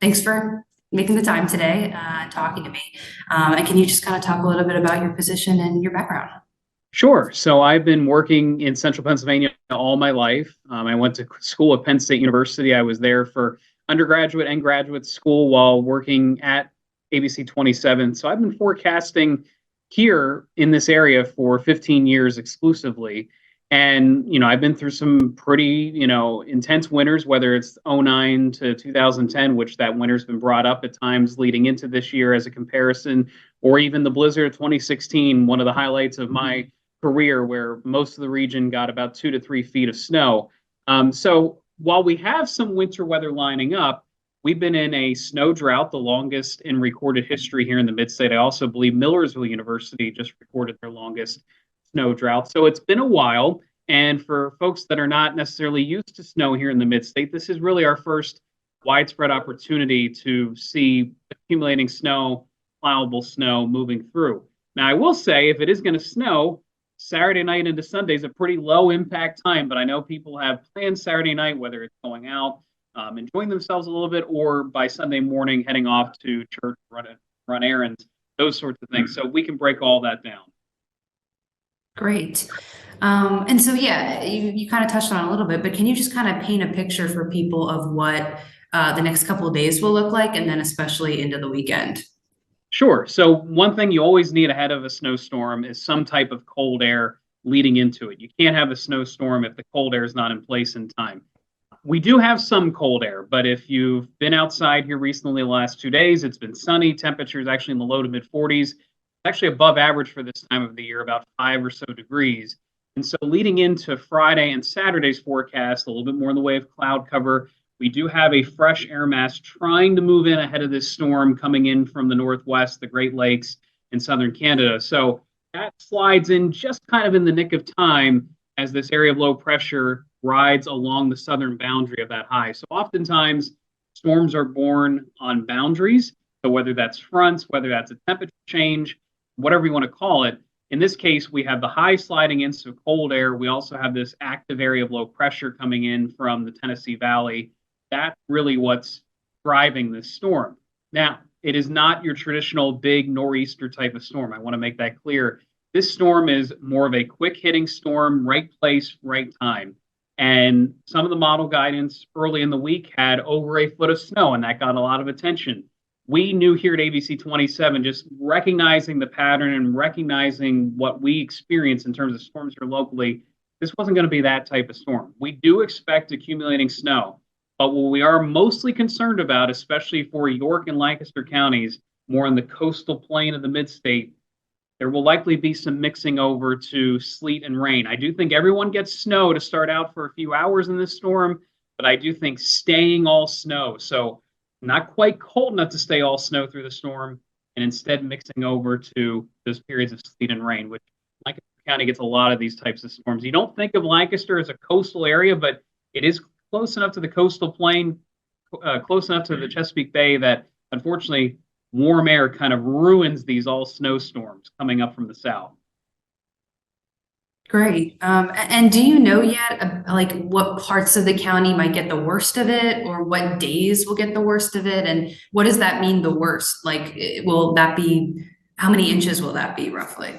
Thanks for making the time today, talking to me. And can you just kind of talk a little bit about your position and your background? Sure. So I've been working in central Pennsylvania all my life. I went to school at Penn State University. I was there for undergraduate and graduate school while working at ABC27. So I've been forecasting here in this area for 15 years exclusively. And, I've been through some pretty, intense winters, whether it's '09 to 2010, which that winter's been brought up at times leading into this year as a comparison, or even the blizzard of 2016, one of the highlights of my career where most of the region got about 2 to 3 feet of snow. So while we have some winter weather lining up, we've been in a snow drought, the longest in recorded history here in the mid-state. I also believe Millersville University just recorded their longest snow drought. So it's been a while. And for folks that are not necessarily used to snow here in the mid-state, this is really our first widespread opportunity to see accumulating snow, plowable snow moving through. Now, I will say, if it is going to snow, Saturday night into Sunday is a pretty low impact time, but I know people have plans Saturday night, whether it's going out, enjoying themselves a little bit, or by Sunday morning heading off to church, run errands, those sorts of things. So we can break all that down. Great. And so, yeah, you kind of touched on it a little bit, but can you just kind of paint a picture for people of what the next couple of days will look like, and then especially into the weekend? Sure. So one thing you always need ahead of a snowstorm is some type of cold air leading into it. You can't have a snowstorm if the cold air is not in place in time. We do have some cold air, but if you've been outside here recently the last 2 days, it's been sunny. Temperatures actually in the low to mid 40s, actually above average for this time of the year, about 5 or so degrees. And so leading into Friday and Saturday's forecast, a little bit more in the way of cloud cover, we do have a fresh air mass trying to move in ahead of this storm coming in from the northwest, the Great Lakes, and southern Canada. So that slides in just kind of in the nick of time as this area of low pressure rides along the southern boundary of that high. So oftentimes storms are born on boundaries. So whether that's fronts, whether that's a temperature change, whatever you want to call it. In this case, we have the high sliding in, so cold air. We also have this active area of low pressure coming in from the Tennessee Valley. That's really what's driving this storm. Now, it is not your traditional big nor'easter type of storm. I want to make that clear. This storm is more of a quick hitting storm, right place, right time. And some of the model guidance early in the week had over a foot of snow, and that got a lot of attention. We knew here at ABC27, just recognizing the pattern and recognizing what we experience in terms of storms here locally, this wasn't going to be that type of storm. We do expect accumulating snow. But what we are mostly concerned about, especially for York and Lancaster counties, more on the coastal plain of the mid-state, there will likely be some mixing over to sleet and rain. I do think everyone gets snow to start out for a few hours in this storm, but I do think staying all snow. So not quite cold enough to stay all snow through the storm, and instead mixing over to those periods of sleet and rain, which Lancaster County gets a lot of these types of storms. You don't think of Lancaster as a coastal area, but it is close enough to the coastal plain, close enough to the Chesapeake Bay that unfortunately warm air kind of ruins these all snowstorms coming up from the south. Great. And do you know yet, like what parts of the county might get the worst of it, or what days will get the worst of it? And what does that mean, the worst? Like, will that be, how many inches will that be roughly?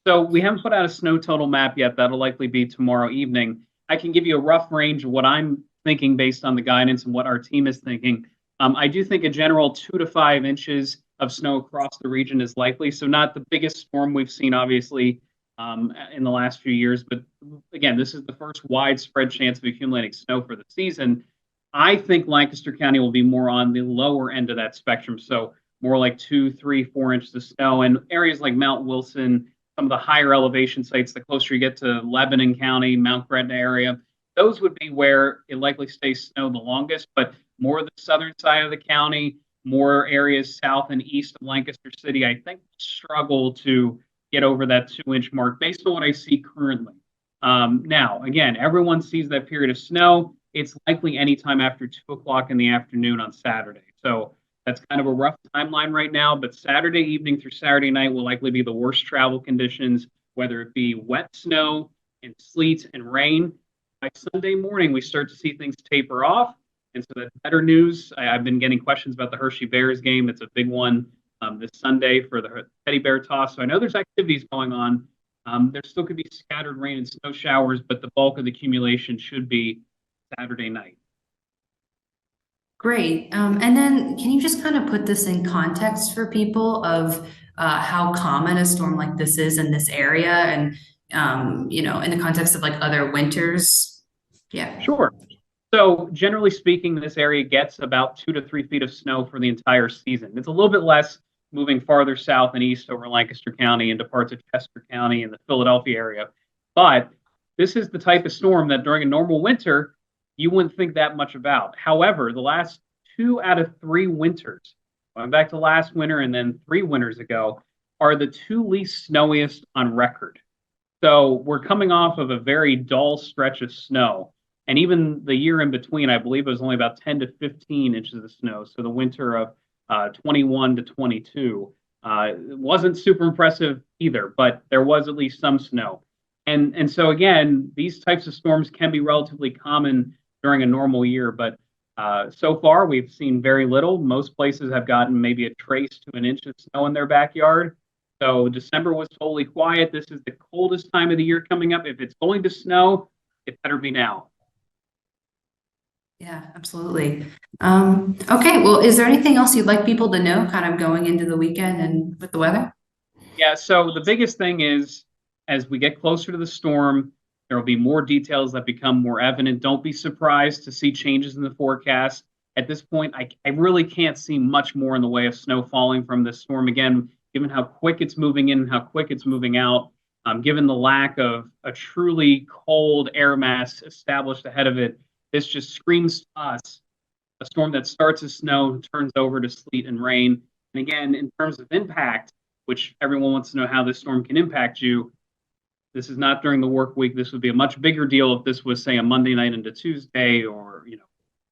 So we haven't put out a snow total map yet. That'll likely be tomorrow evening. I can give you a rough range of what I'm thinking based on the guidance and what our team is thinking. I do think a general 2 to 5 inches of snow across the region is likely. So not the biggest storm we've seen, obviously, in the last few years. But again, this is the first widespread chance of accumulating snow for the season. I think Lancaster County will be more on the lower end of that spectrum. So more like 2, 3, 4 inches of snow. And areas like Mount Wilson, some of the higher elevation sites, the closer you get to Lebanon County, Mount Gretna area, those would be where it likely stays snow the longest. But more of the southern side of the county, more areas south and east of Lancaster City, I think struggle to get over that 2 inch mark based on what I see currently. Now, again, everyone sees that period of snow. It's likely anytime after 2 o'clock in the afternoon on Saturday. So that's kind of a rough timeline right now, but Saturday evening through Saturday night will likely be the worst travel conditions, whether it be wet snow and sleet and rain. By Sunday morning, we start to see things taper off. And so that's better news. I've been getting questions about the Hershey Bears game. It's a big one this Sunday for the teddy bear toss. So I know there's activities going on. There still could be scattered rain and snow showers, but the bulk of the accumulation should be Saturday night. Great. And then can you just kind of put this in context for people of how common a storm like this is in this area and, in the context of like other winters? Yeah. Sure. So generally speaking, this area gets about 2 to 3 feet of snow for the entire season. It's a little bit less moving farther south and east over Lancaster County into parts of Chester County and the Philadelphia area. But this is the type of storm that during a normal winter, you wouldn't think that much about. However, the last 2 out of 3 winters, going back to last winter and then 3 winters ago, are the 2 least snowiest on record. So we're coming off of a very dull stretch of snow. And even the year in between, I believe it was only about 10 to 15 inches of snow. So the winter of 21 to 22 wasn't super impressive either, but there was at least some snow. And so again, these types of storms can be relatively common during a normal year, but so far we've seen very little. Most places have gotten maybe a trace to an inch of snow in their backyard. So December was totally quiet. This is the coldest time of the year coming up. If it's going to snow, it better be now. Yeah, absolutely. Okay, well, is there anything else you'd like people to know kind of going into the weekend and with the weather? Yeah, so the biggest thing is as we get closer to the storm, there will be more details that become more evident. Don't be surprised to see changes in the forecast. At this point, I really can't see much more in the way of snow falling from this storm. Again, given how quick it's moving in and how quick it's moving out, given the lack of a truly cold air mass established ahead of it, this just screams to us a storm that starts as snow and turns over to sleet and rain. And again, in terms of impact, which everyone wants to know how this storm can impact you, this is not during the work week. This would be a much bigger deal if this was, say, a Monday night into Tuesday or,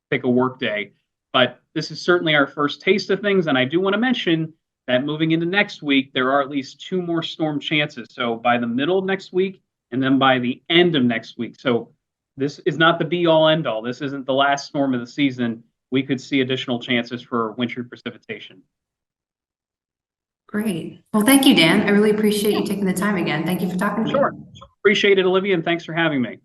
pick a work day. But this is certainly our first taste of things. And I do want to mention that moving into next week, there are at least 2 more storm chances. So by the middle of next week and then by the end of next week. So this is not the be all end all. This isn't the last storm of the season. We could see additional chances for wintry precipitation. Great. Well, thank you, Dan. I really appreciate you taking the time again. Thank you for talking to me. Sure. Appreciate it, Olivia, and thanks for having me.